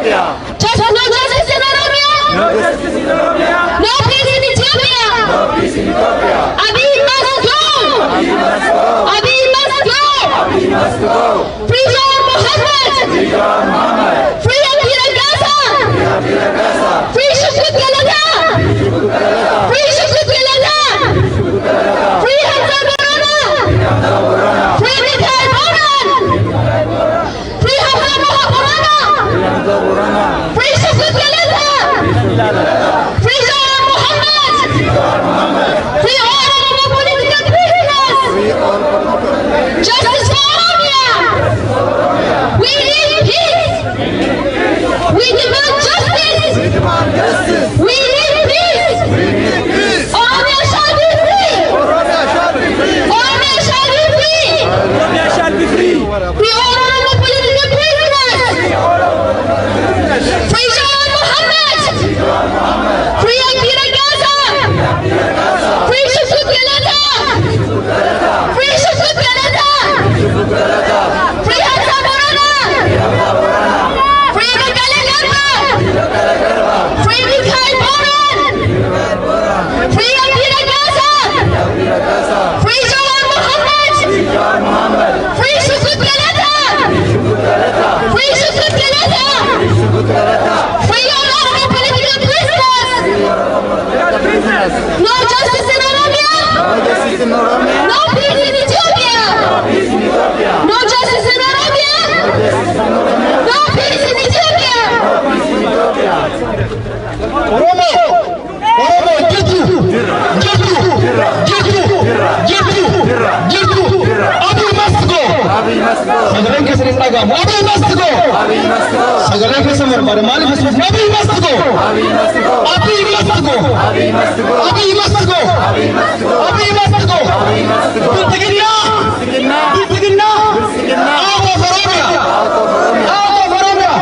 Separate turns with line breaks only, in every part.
Just no justice in Oromia. No peace in Ethiopia. Abiy must go. Abiy must go. Free Jawar Mohammed. Free Abir Gaza. Free Shukut Galada. Free Shukut Galada. Free Hamza Borana. Free Mikhail Boran. Free Hamza Borana. Free Shukut Galada. Free Jawar Mohammed. Free all Oromo political prisoners. Justice for Oromia. We need peace. We demand justice. We need peace. Oromia shall be free. Oromia shall be free. Free all Oromo political prisoners. Free Jawar Mohammed. Free Abir Gaza. Free Shukut Galada. Free Shukut Galada. Free Hamza Borana. Free Mikhail Garba. Free Mikhail Boran. Free Abir Gaza. Free Jawar Mohammed. Free Shukut Galada. Free Shukut Galada. Free all Oromo political prisoners. No justice in Oromia. No peace in Ethiopia. No justice in Oromia. No peace in Ethiopia.
Oromo, get you. Abiy must go. Sagaleen keessa hin dhagahamu. Abiy must go. Sagaleen keessa marmare maaliif as dhufu? Abiy must go. Abiy must go. Abiy must go. Biltigina. Out of Oromia.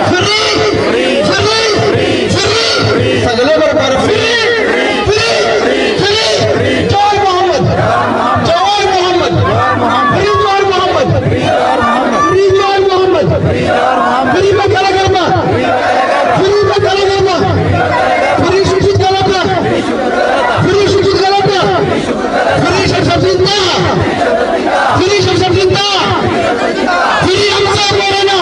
Free. Sagalee marmare free. Jawar Mohammed. Free Jawar Mohammed. Free Mikhail Garba. Free Shukut Galada. Free Shamsuddin Taha. Free Hamza Borana.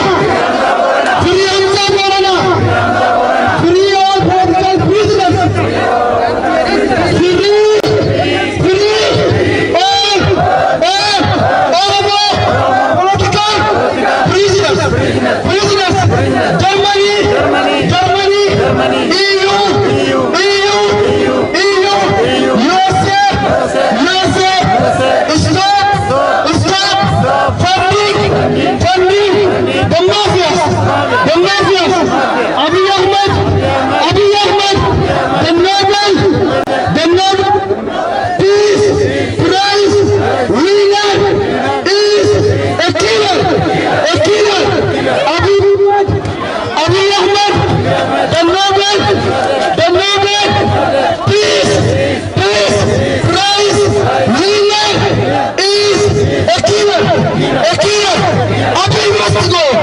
Free all political prisoners. Free all Oromo political prisoners. Germany, EU, USA, stop funding the mafias. Abiy Ahmed, the Nobel Peace Prize winner is a killer. Abiy Ahmed, the Nobel Peace Prize winner is a killer. Abiy must go.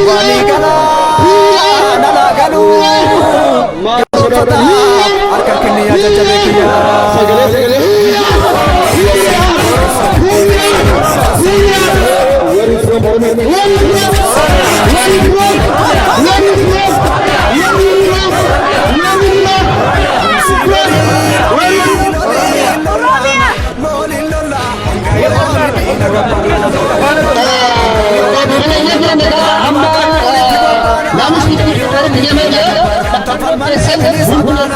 Wali
Beektota harka kenniyyaa jajjabee kiyyaa.
Sagalee sagalee. Where is from Oromiyaa? Where is from? Where is from? Where is from? Where is from? Where is from?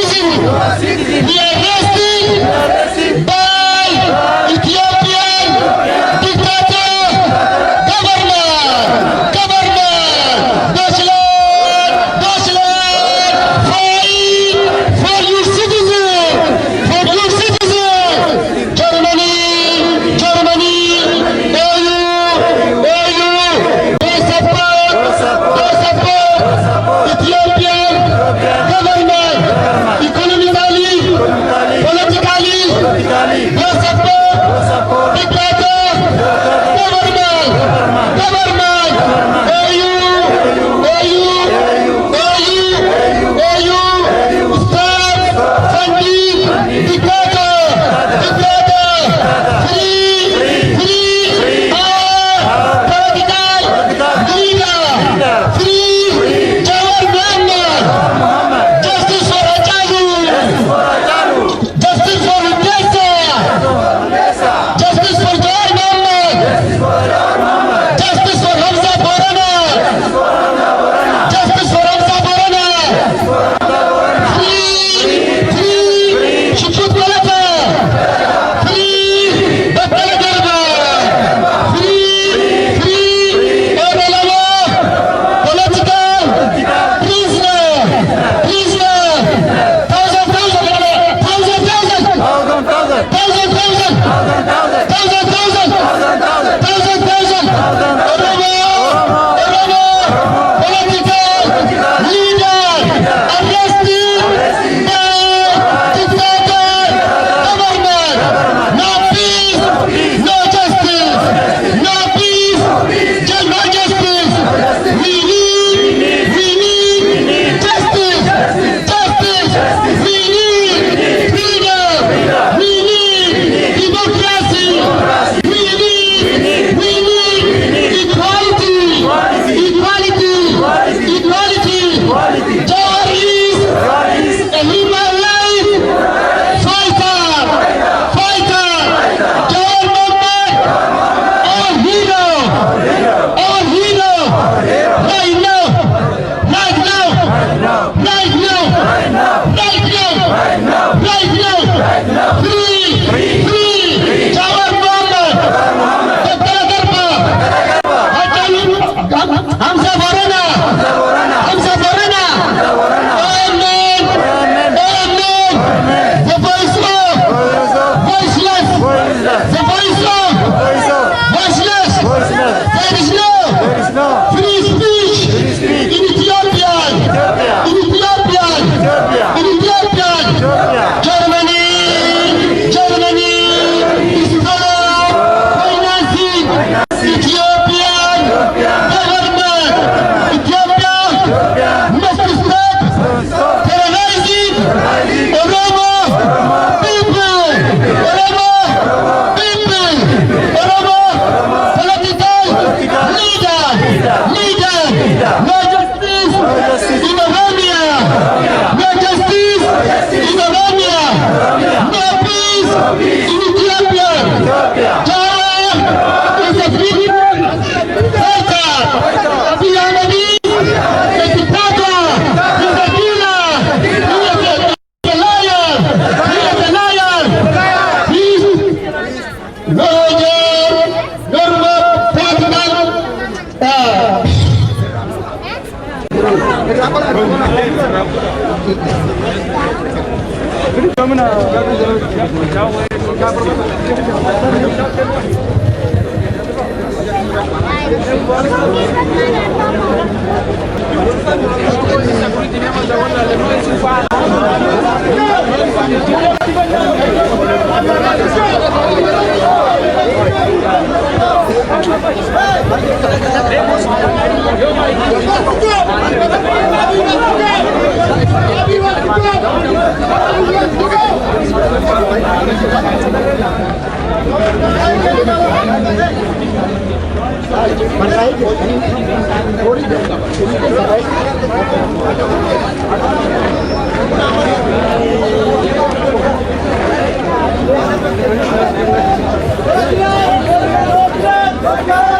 We are arrested by Ethiopian
Let's go!